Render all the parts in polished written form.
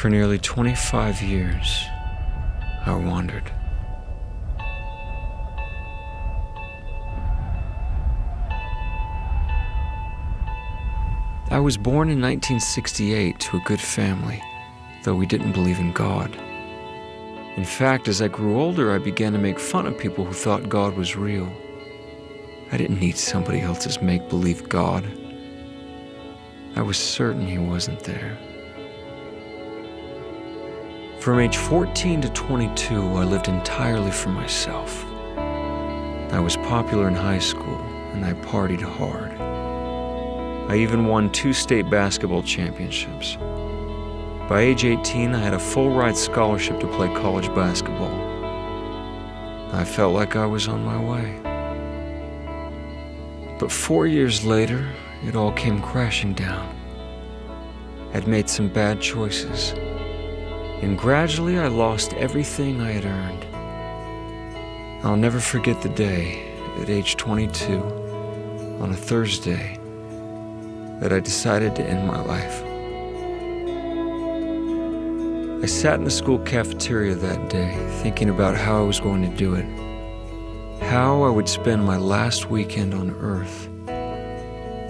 For nearly 25 years, I wandered. I was born in 1968 to a good family, though we didn't believe in God. In fact, as I grew older, I began to make fun of people who thought God was real. I didn't need somebody else's make-believe God. I was certain he wasn't there. From age 14 to 22, I lived entirely for myself. I was popular in high school, and I partied hard. I even won 2 state basketball championships. By age 18, I had a full-ride scholarship to play college basketball. I felt like I was on my way. But 4 years later, it all came crashing down. I'd made some bad choices, and gradually I lost everything I had earned. I'll never forget the day, at age 22, on a Thursday, that I decided to end my life. I sat in the school cafeteria that day, thinking about how I was going to do it, how I would spend my last weekend on Earth,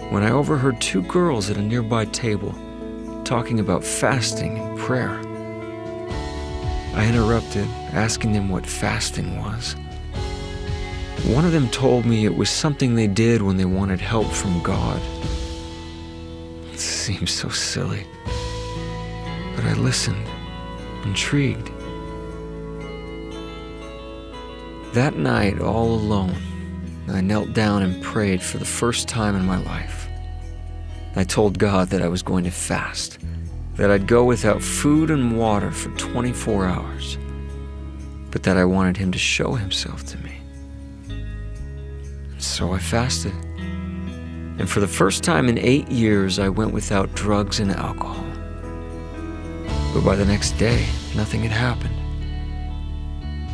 when I overheard 2 girls at a nearby table talking about fasting and prayer. I interrupted, asking them what fasting was. One of them told me it was something they did when they wanted help from God. It seemed so silly, but I listened, intrigued. That night, all alone, I knelt down and prayed for the first time in my life. I told God that I was going to fast, that I'd go without food and water for 24 hours, but that I wanted him to show himself to me. So I fasted. And for the first time in 8 years, I went without drugs and alcohol. But by the next day, nothing had happened.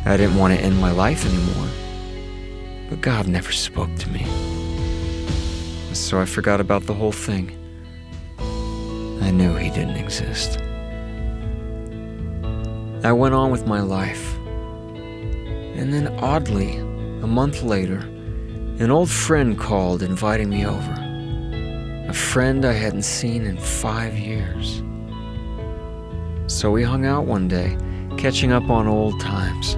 I didn't want to end my life anymore, but God never spoke to me. So I forgot about the whole thing. I knew he didn't exist. I went on with my life. And then oddly, a month later, an old friend called inviting me over. A friend I hadn't seen in 5 years. So we hung out one day, catching up on old times.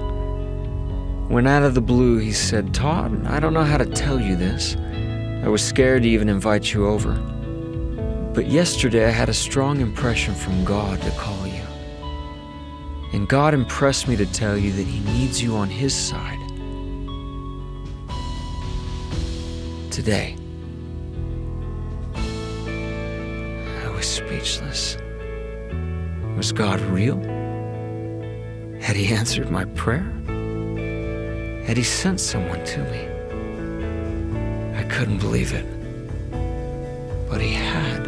When out of the blue, he said, "Todd, I don't know how to tell you this. I was scared to even invite you over. But yesterday I had a strong impression from God to call you. And God impressed me to tell you that he needs you on his side. Today." I was speechless. Was God real? Had he answered my prayer? Had he sent someone to me? I couldn't believe it, but he had.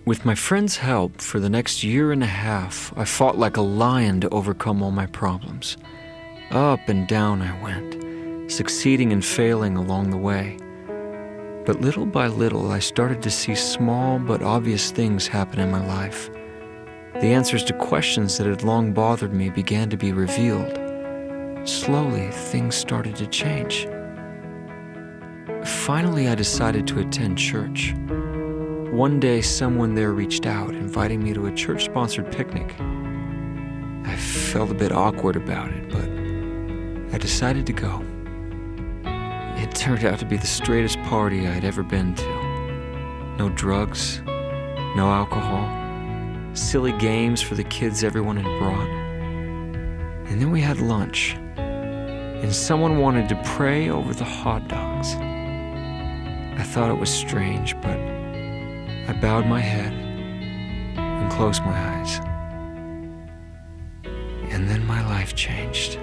With my friend's help, for the next year and a half, I fought like a lion to overcome all my problems. Up and down I went, succeeding and failing along the way. But little by little, I started to see small but obvious things happen in my life. The answers to questions that had long bothered me began to be revealed. Slowly, things started to change. Finally, I decided to attend church. One day, someone there reached out, inviting me to a church-sponsored picnic. I felt a bit awkward about it, but I decided to go. It turned out to be the straightest party I'd ever been to. No drugs, no alcohol, silly games for the kids everyone had brought. And then we had lunch, and someone wanted to pray over the hot dogs. I thought it was strange, but I bowed my head and closed my eyes. And then my life changed.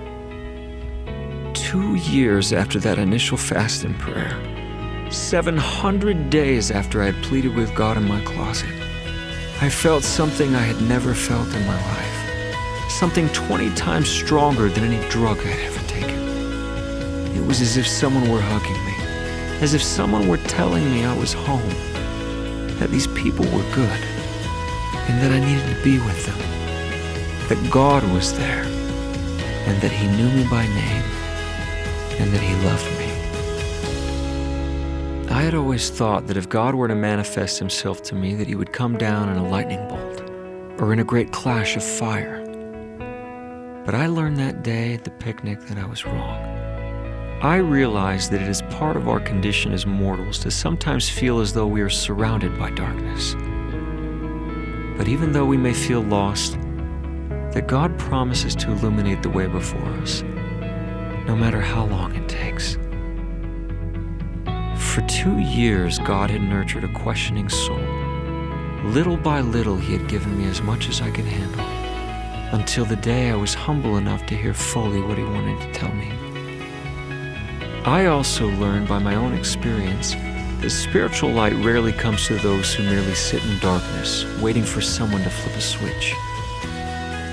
2 years after that initial fast and prayer, 700 days after I had pleaded with God in my closet, I felt something I had never felt in my life. Something 20 times stronger than any drug I'd ever taken. It was as if someone were hugging me, as if someone were telling me I was home, that these people were good, and that I needed to be with them, that God was there, and that He knew me by name, and that He loved me. I had always thought that if God were to manifest Himself to me, that He would come down in a lightning bolt, or in a great clash of fire. But I learned that day at the picnic that I was wrong. I realized that it is part of our condition as mortals to sometimes feel as though we are surrounded by darkness. But even though we may feel lost, that God promises to illuminate the way before us, no matter how long it takes. For 2 years, God had nurtured a questioning soul. Little by little, He had given me as much as I could handle, until the day I was humble enough to hear fully what He wanted to tell me. I also learned by my own experience that spiritual light rarely comes to those who merely sit in darkness, waiting for someone to flip a switch.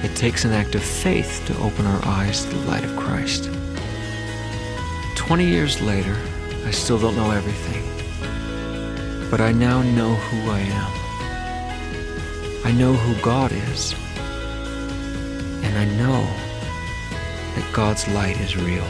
It takes an act of faith to open our eyes to the light of Christ. 20 years later, I still don't know everything, but I now know who I am. I know who God is, and I know that God's light is real.